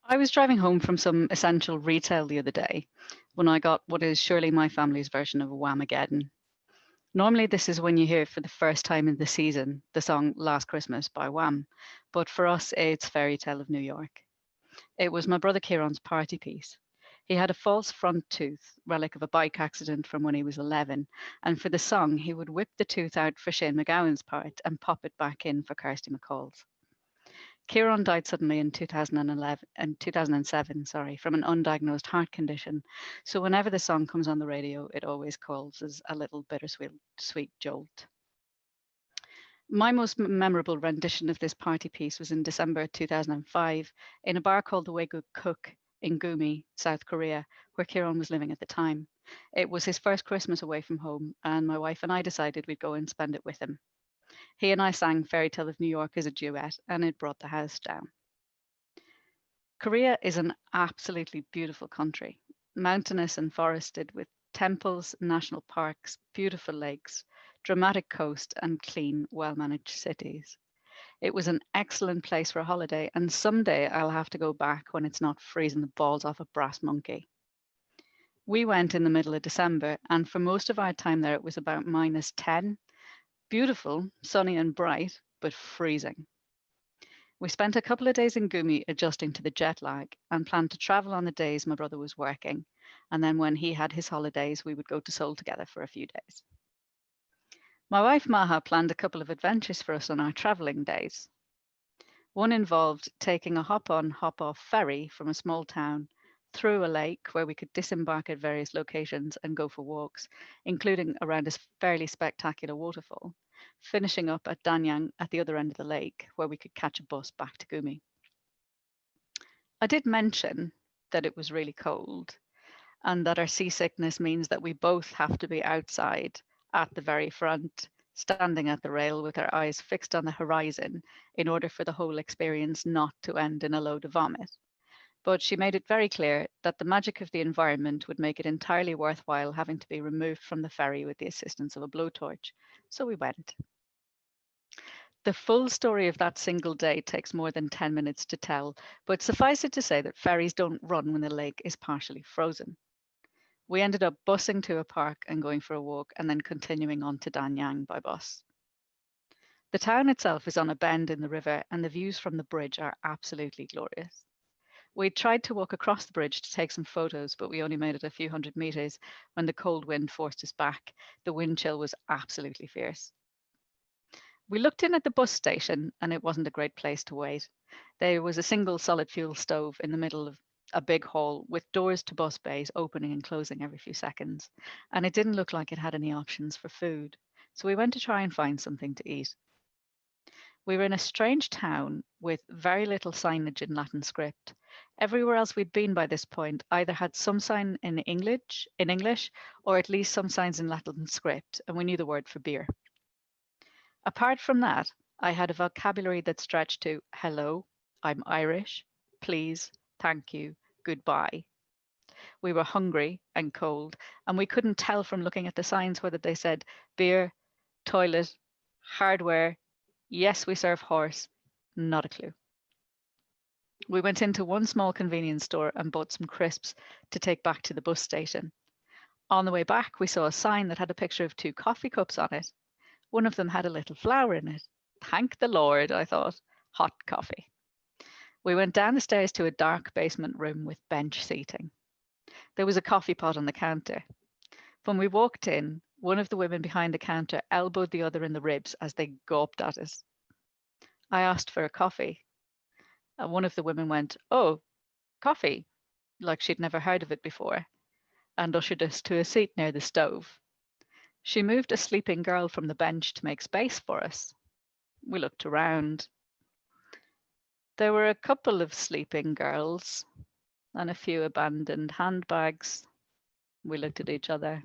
I was driving home from some essential retail the other day when I got what is surely my family's version of Whamageddon. Normally, this is when you hear for the first time in the season the song Last Christmas by Wham, but for us, it's Fairy Tale of New York. It was my brother Kieran's party piece. He had a false front tooth, relic of a bike accident from when he was 11, and for the song, he would whip the tooth out for Shane McGowan's part and pop it back in for Kirsty McCall's. Kieran died suddenly in 2011 and 2007, sorry, from an undiagnosed heart condition. So whenever the song comes on the radio, it always causes a little bittersweet sweet jolt. My most memorable rendition of this party piece was in December 2005 in a bar called the Wegu Cook in Gumi, South Korea, where Kieran was living at the time. It was his first Christmas away from home, and my wife and I decided we'd go and spend it with him. He and I sang Fairy Tale of New York as a duet, and it brought the house down. Korea is an absolutely beautiful country, mountainous and forested with temples, national parks, beautiful lakes, dramatic coast, and clean, well managed cities. It was an excellent place for a holiday, and someday I'll have to go back when it's not freezing the balls off a brass monkey. We went in the middle of December, and for most of our time there, it was about -10. Beautiful, sunny, and bright, but freezing. We spent a couple of days in Gumi adjusting to the jet lag and planned to travel on the days my brother was working. And then when he had his holidays, we would go to Seoul together for a few days. My wife Maha planned a couple of adventures for us on our traveling days. One involved taking a hop on, hop off ferry from a small town through a lake where we could disembark at various locations and go for walks, including around a fairly spectacular waterfall, finishing up at Danyang at the other end of the lake where we could catch a bus back to Gumi. I did mention that it was really cold and that our seasickness means that we both have to be outside at the very front, standing at the rail with our eyes fixed on the horizon in order for the whole experience not to end in a load of vomit. But she made it very clear that the magic of the environment would make it entirely worthwhile having to be removed from the ferry with the assistance of a blowtorch. So we went. The full story of that single day takes more than 10 minutes to tell, but suffice it to say that ferries don't run when the lake is partially frozen. We ended up busing to a park and going for a walk and then continuing on to Danyang by bus. The town itself is on a bend in the river and the views from the bridge are absolutely glorious. We tried to walk across the bridge to take some photos, but we only made it a few hundred meters when the cold wind forced us back. The wind chill was absolutely fierce. We looked in at the bus station and it wasn't a great place to wait. There was a single solid fuel stove in the middle of a big hall with doors to bus bays opening and closing every few seconds, and it didn't look like it had any options for food. So we went to try and find something to eat. We were in a strange town with very little signage in Latin script. Everywhere else we'd been by this point either had some sign in English, or at least some signs in Latin script, and we knew the word for beer. Apart from that, I had a vocabulary that stretched to hello, I'm Irish, please, thank you, goodbye. We were hungry and cold, and we couldn't tell from looking at the signs whether they said beer, toilet, hardware, yes, we serve horse, not a clue. We went into one small convenience store and bought some crisps to take back to the bus station. On the way back, we saw a sign that had a picture of two coffee cups on it. One of them had a little flower in it. Thank the Lord, I thought. Hot coffee. We went down the stairs to a dark basement room with bench seating. There was a coffee pot on the counter. When we walked in, one of the women behind the counter elbowed the other in the ribs as they gawped at us. I asked for a coffee, and one of the women went, "Oh, coffee," like she'd never heard of it before, and ushered us to a seat near the stove. She moved a sleeping girl from the bench to make space for us. We looked around. There were a couple of sleeping girls and a few abandoned handbags. We looked at each other.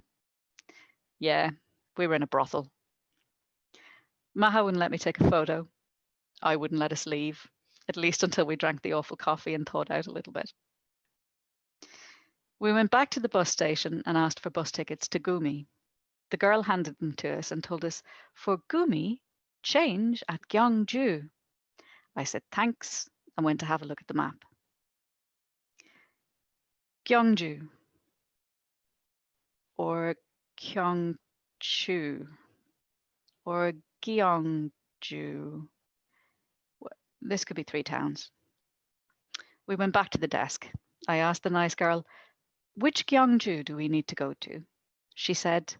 Yeah, we were in a brothel. Maha wouldn't let me take a photo. I wouldn't let us leave, at least until we drank the awful coffee and thawed out a little bit. We went back to the bus station and asked for bus tickets to Gumi. The girl handed them to us and told us, for Gumi, change at Gyeongju. I said thanks and went to have a look at the map. Gyeongju or Gyeongju or Gyeongju. This could be 3 towns. We went back to the desk. I asked the nice girl, which Gyeongju do we need to go to? She said,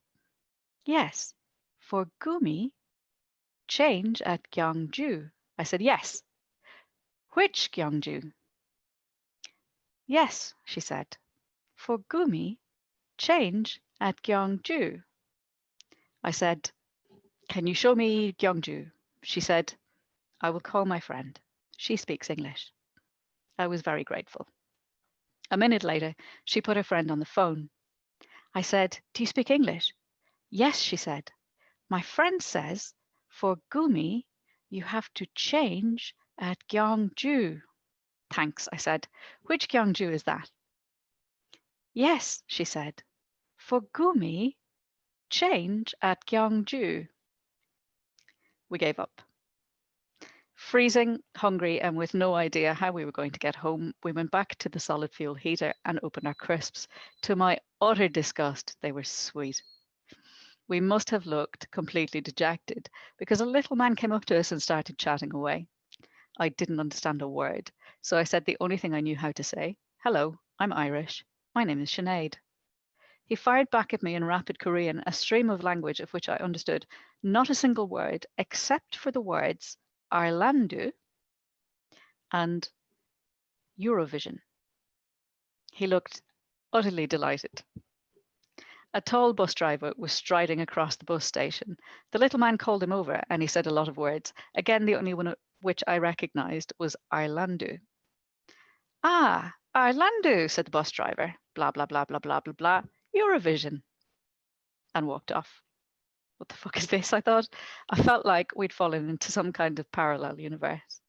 yes, for Gumi, change at Gyeongju. I said, yes. Which Gyeongju? Yes, she said, for Gumi, change at Gyeongju. I said, can you show me Gyeongju? She said, I will call my friend. She speaks English. I was very grateful. A minute later, she put her friend on the phone. I said, do you speak English? Yes, she said. My friend says, for Gumi, you have to change at Gyeongju. Thanks, I said. Which Gyeongju is that? Yes, she said. For Gumi, change at Gyeongju. We gave up. Freezing, hungry, and with no idea how we were going to get home, we went back to the solid fuel heater and opened our crisps. To my utter disgust, they were sweet. We must have looked completely dejected because a little man came up to us and started chatting away. I didn't understand a word, so I said the only thing I knew how to say. Hello, I'm Irish. My name is Sinead. He fired back at me in rapid Korean, a stream of language of which I understood not a single word except for the words Arlandu and Eurovision. He looked utterly delighted. A tall bus driver was striding across the bus station. The little man called him over and he said a lot of words. Again, the only one of which I recognized was Arlandu. Ah, Arlandu, said the bus driver. Blah, blah, blah, blah, blah, blah, blah. Eurovision. And walked off. What the fuck is this? I thought. I felt like we'd fallen into some kind of parallel universe.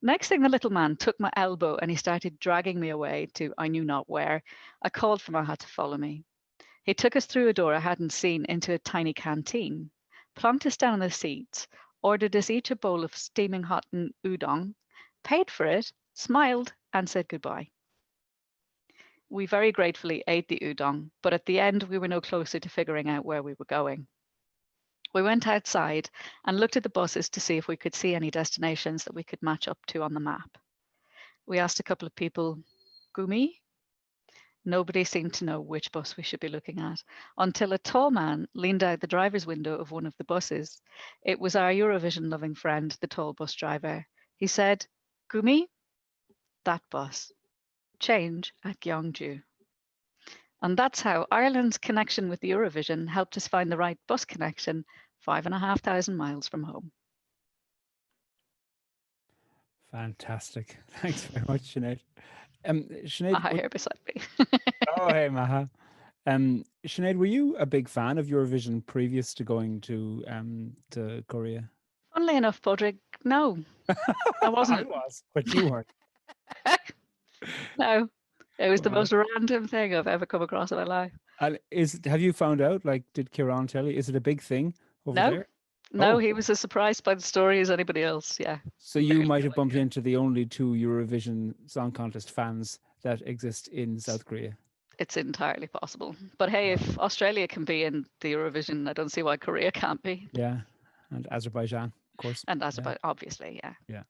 Next thing, the little man took my elbow and he started dragging me away to I knew not where. I called for Maha to follow me. He took us through a door I hadn't seen into a tiny canteen, plonked us down on the seats, ordered us each a bowl of steaming hot udon, paid for it, smiled, and said goodbye. We very gratefully ate the udon, but at the end we were no closer to figuring out where we were going. We went outside and looked at the buses to see if we could see any destinations that we could match up to on the map. We asked a couple of people, Gumi? Nobody seemed to know which bus we should be looking at until a tall man leaned out the driver's window of one of the buses. It was our Eurovision loving friend, the tall bus driver. He said, Gumi, that bus. Change at Gyeongju. And that's how Ireland's connection with the Eurovision helped us find the right bus connection 5,500 miles from home. Fantastic. Thanks very much, Sinead. Sinead, Maha here beside me. oh, hey, Maha. Sinead, were you a big fan of Eurovision previous to going to Korea? Funnily enough, Padraig, no, I I wasn't. was, but you weren't. No, it was the Well, most random thing I've ever come across in my life. and have you found out? Like, did Kieran tell you? Is it a big thing over No, there? no, Oh, he was as surprised by the story as anybody else. Yeah, so you literally might no have bumped idea. into the only two Eurovision Song Contest fans that exist in South Korea. It's entirely possible. But hey, Wow. if Australia can be in the Eurovision, I don't see why Korea can't be. Yeah, and Azerbaijan, of course. And that's Yeah, about obviously, yeah. yeah.